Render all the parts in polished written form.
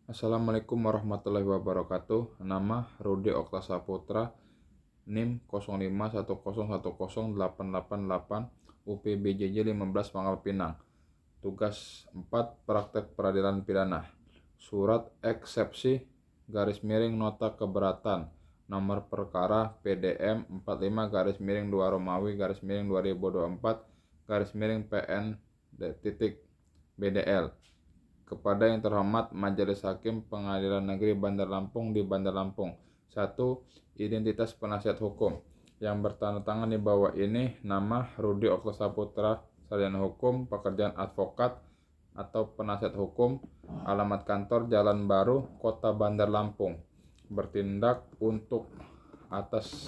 Assalamualaikum warahmatullahi wabarakatuh. Nama Rudi Okta Saputra, NIM 0510108888, UPBJJ 15 Pangkal Pinang. Tugas 4, Praktek Peradilan Pidana. Surat eksepsi _nota keberatan nomor perkara PDM 45 2 Romawi 2024 PN BDL kepada yang terhormat Majelis Hakim Pengadilan Negeri Bandar Lampung di Bandar Lampung. 1. Identitas penasihat hukum. Yang bertanda tangan di bawah ini nama Rudi Okta Saputra, sarjana hukum, pekerjaan advokat atau penasihat hukum, alamat kantor Jalan Baru, Kota Bandar Lampung. Bertindak untuk atas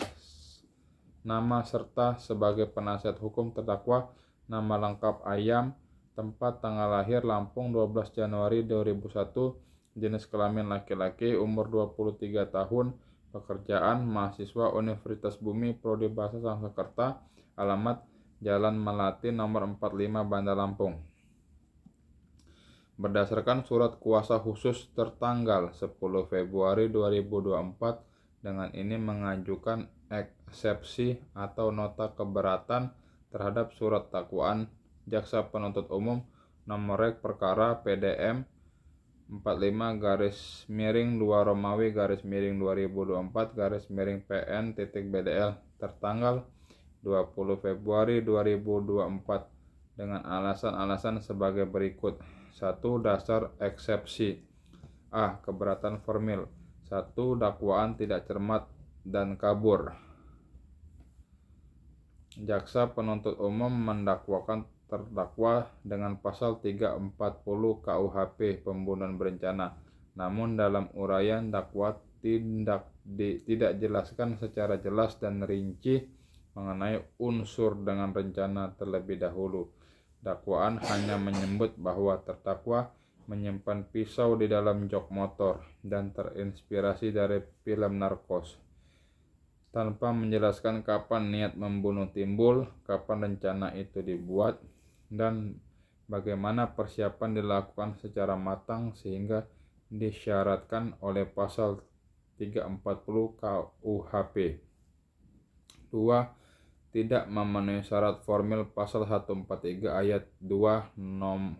nama serta sebagai penasihat hukum terdakwa, nama lengkap Ayam, tempat tanggal lahir Lampung 12 Januari 2001, jenis kelamin laki-laki, umur 23 tahun, pekerjaan mahasiswa Universitas Bumi, prodi Bahasa Sanskerta, alamat Jalan Melati nomor 45 Bandar Lampung. Berdasarkan surat kuasa khusus tertanggal 10 Februari 2024, dengan ini mengajukan eksepsi atau nota keberatan terhadap surat dakwaan Jaksa Penuntut Umum nomor rek perkara PDM 45 2 Romawi 2024 PN BDL tertanggal 20 Februari 2024 dengan alasan-alasan sebagai berikut. 1. Dasar eksepsi. A. Keberatan formil. 1. Dakwaan tidak cermat dan kabur. Jaksa penuntut umum mendakwakan terdakwa dengan pasal 340 KUHP pembunuhan berencana. Namun dalam uraian dakwa tidak jelaskan secara jelas dan rinci mengenai unsur dengan rencana terlebih dahulu. Dakwaan hanya menyebut bahwa terdakwa menyimpan pisau di dalam jok motor dan terinspirasi dari film Narcos, tanpa menjelaskan kapan niat membunuh timbul, kapan rencana itu dibuat, dan bagaimana persiapan dilakukan secara matang sehingga disyaratkan oleh pasal 340 KUHP. 2. Tidak memenuhi syarat formil pasal 143 ayat 2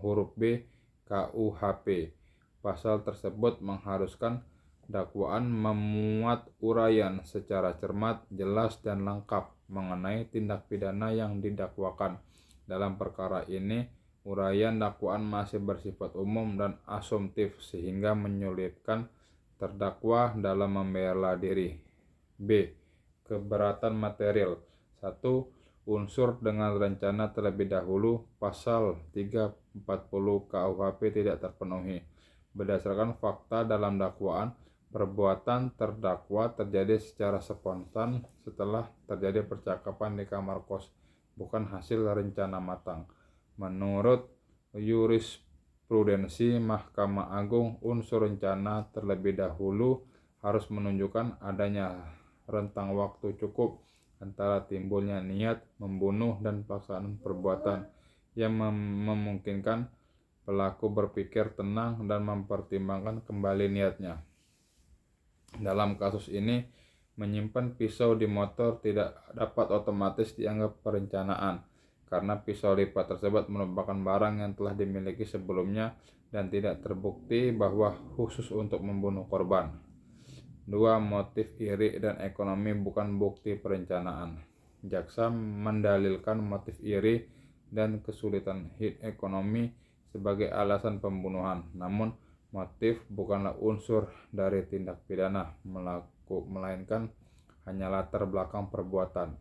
huruf B KUHP. Pasal tersebut mengharuskan dakwaan memuat uraian secara cermat, jelas, dan lengkap mengenai tindak pidana yang didakwakan. Dalam perkara ini, uraian dakwaan masih bersifat umum dan asumtif sehingga menyulitkan terdakwa dalam membela diri. B. Keberatan material. 1. Unsur dengan rencana terlebih dahulu pasal 340 KUHP tidak terpenuhi. Berdasarkan fakta dalam dakwaan, perbuatan terdakwa terjadi secara spontan setelah terjadi percakapan di kamar kos, bukan hasil rencana matang. Menurut jurisprudensi Mahkamah Agung, unsur rencana terlebih dahulu harus menunjukkan adanya rentang waktu cukup antara timbulnya niat membunuh dan pelaksanaan perbuatan yang memungkinkan pelaku berpikir tenang dan mempertimbangkan kembali niatnya. Dalam kasus ini, menyimpan pisau di motor tidak dapat otomatis dianggap perencanaan, karena pisau lipat tersebut merupakan barang yang telah dimiliki sebelumnya dan tidak terbukti bahwa khusus untuk membunuh korban. 2. Motif iri dan ekonomi bukan bukti perencanaan. Jaksa mendalilkan motif iri dan kesulitan ekonomi sebagai alasan pembunuhan, namun motif bukanlah unsur dari tindak pidana, melainkan hanya latar belakang perbuatan.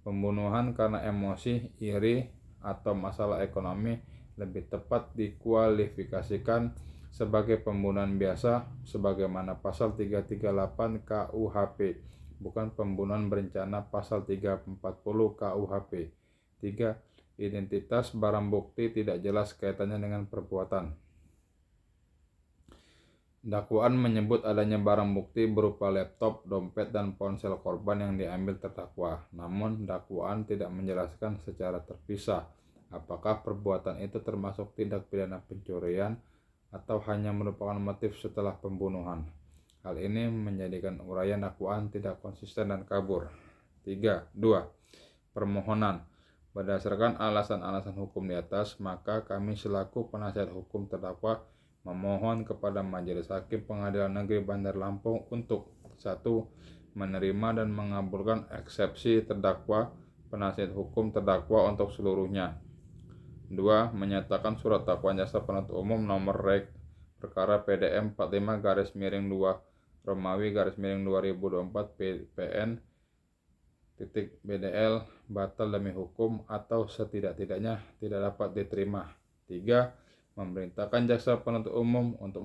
Pembunuhan karena emosi, iri, atau masalah ekonomi lebih tepat dikualifikasikan sebagai pembunuhan biasa sebagaimana pasal 338 KUHP, bukan pembunuhan berencana pasal 340 KUHP. 3. Identitas barang bukti tidak jelas kaitannya dengan perbuatan. Dakwaan menyebut adanya barang bukti berupa laptop, dompet, dan ponsel korban yang diambil terdakwa. Namun dakwaan tidak menjelaskan secara terpisah apakah perbuatan itu termasuk tindak pidana pencurian atau hanya merupakan motif setelah pembunuhan. Hal ini menjadikan uraian dakwaan tidak konsisten dan kabur. 2. Permohonan. Berdasarkan alasan-alasan hukum di atas, maka kami selaku penasihat hukum terdakwa memohon kepada Majelis Hakim Pengadilan Negeri Bandar Lampung untuk 1. Menerima dan mengabulkan eksepsi terdakwa penasihat hukum terdakwa untuk seluruhnya. 2. Menyatakan surat dakwaan jaksa penuntut umum nomor rek perkara PDM 45-2 Romawi _2024 PN BDL batal demi hukum atau setidak-tidaknya tidak dapat diterima. 3. Memerintahkan jaksa penuntut umum untuk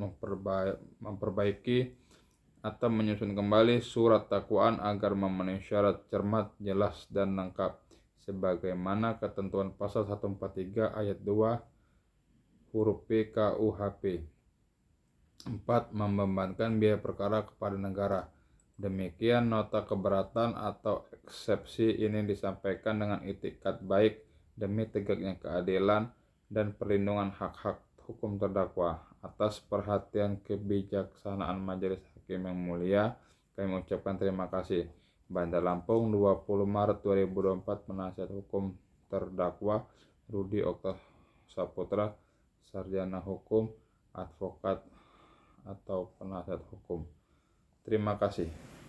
memperbaiki atau menyusun kembali surat dakwaan agar memenuhi syarat cermat, jelas, dan lengkap sebagaimana ketentuan pasal 143 ayat 2 huruf P KUHP. 4. Membebankan biaya perkara kepada negara. Demikian nota keberatan atau eksepsi ini disampaikan dengan itikat baik demi tegaknya keadilan dan perlindungan hak-hak hukum terdakwa. Atas perhatian kebijaksanaan Majelis Hakim yang mulia, kami ucapkan terima kasih. Bandar Lampung, 20 Maret 2024. Penasihat hukum terdakwa Rudi Okta Saputra, sarjana hukum, advokat atau penasihat hukum. Terima kasih.